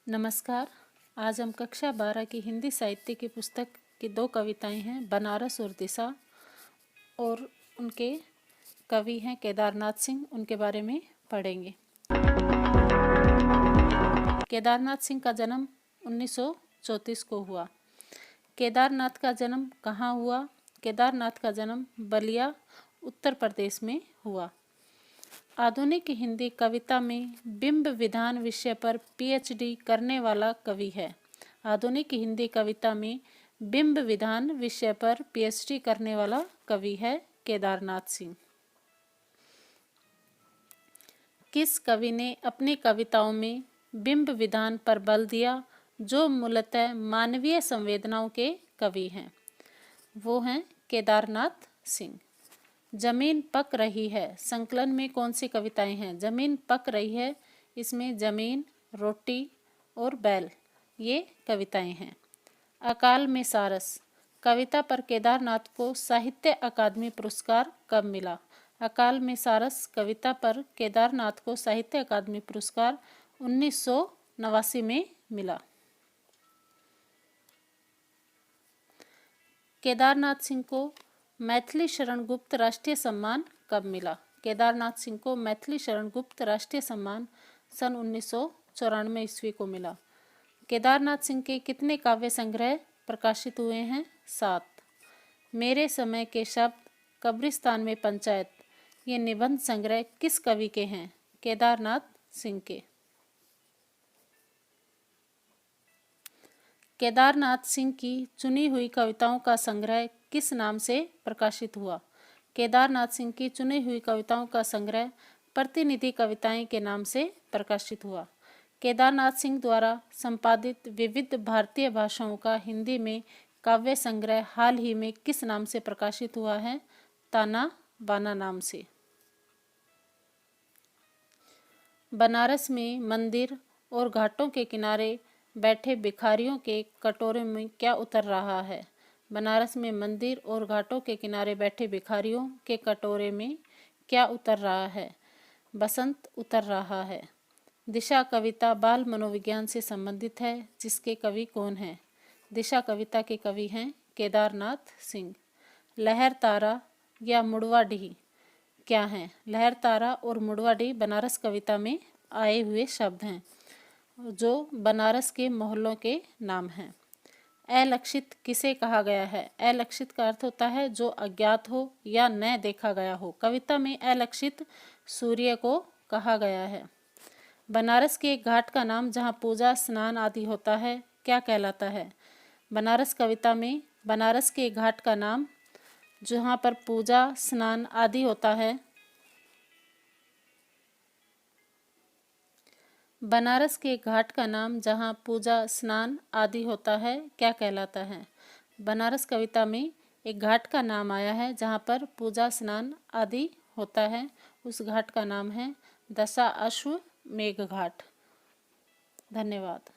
नमस्कार। आज हम कक्षा 12 की हिंदी साहित्य की पुस्तक की 2 कविताएं हैं, बनारस और दिशा, और उनके कवि हैं केदारनाथ सिंह। उनके बारे में पढ़ेंगे। केदारनाथ सिंह का जन्म 1934 को हुआ। केदारनाथ का जन्म कहाँ हुआ? केदारनाथ का जन्म बलिया, उत्तर प्रदेश में हुआ। आधुनिक हिंदी कविता में बिंब विधान विषय पर पीएचडी करने वाला कवि है। आधुनिक हिंदी कविता में बिंब विधान विषय पर पीएचडी करने वाला कवि है केदारनाथ सिंह। किस कवि ने अपनी कविताओं में बिंब विधान पर बल दिया, जो मूलतः मानवीय संवेदनाओं के कवि हैं? वो हैं केदारनाथ सिंह। जमीन पक रही है संकलन में कौन सी कविताएं हैं? जमीन पक रही है, इसमें जमीन, रोटी और बैल, ये कविताएं हैं। अकाल में सारस कविता पर केदारनाथ को साहित्य अकादमी पुरस्कार कब मिला? अकाल में सारस कविता पर केदारनाथ को साहित्य अकादमी पुरस्कार 1989 में मिला। केदारनाथ सिंह को मैथिली शरण गुप्त राष्ट्रीय सम्मान कब मिला? केदारनाथ सिंह को मैथिली शरण गुप्त राष्ट्रीय सम्मान सन 1994 ईस्वी को मिला। केदारनाथ सिंह के कितने काव्य संग्रह प्रकाशित हुए हैं? 7। मेरे समय के शब्द, कब्रिस्तान में पंचायत, ये निबंध संग्रह किस कवि के हैं? केदारनाथ सिंह के। केदारनाथ सिंह की चुनी हुई कविताओं का संग्रह किस नाम से प्रकाशित हुआ? केदारनाथ सिंह की चुनी हुई कविताओं का संग्रह प्रतिनिधि कविताएं के नाम से प्रकाशित हुआ। केदारनाथ सिंह द्वारा संपादित विविध भारतीय भाषाओं का हिंदी में काव्य संग्रह हाल ही में किस नाम से प्रकाशित हुआ है? ताना बाना नाम से। बनारस में मंदिर और घाटों के किनारे बैठे भिखारियों के कटोरे में क्या उतर रहा है? बनारस में मंदिर और घाटों के किनारे बैठे भिखारियों के कटोरे में क्या उतर रहा है? बसंत उतर रहा है। दिशा कविता बाल मनोविज्ञान से संबंधित है, जिसके कवि कौन हैं? दिशा कविता के कवि हैं केदारनाथ सिंह। लहर तारा या मुड़वाडीह क्या हैं? लहर तारा और मुड़वाडीह बनारस कविता में आए हुए शब्द हैं, जो बनारस के मोहल्लों के नाम हैं। अलक्षित किसे कहा गया है? अलक्षित का अर्थ होता है जो अज्ञात हो या न देखा गया हो। कविता में अलक्षित सूर्य को कहा गया है। बनारस के एक घाट का नाम जहाँ पूजा स्नान आदि होता है क्या कहलाता है? बनारस कविता में बनारस के एक घाट का नाम जहाँ पर पूजा स्नान आदि होता है, बनारस के घाट का नाम जहाँ पूजा स्नान आदि होता है क्या कहलाता है? बनारस कविता में एक घाट का नाम आया है जहाँ पर पूजा स्नान आदि होता है, उस घाट का नाम है दशाश्वमेध घाट। धन्यवाद।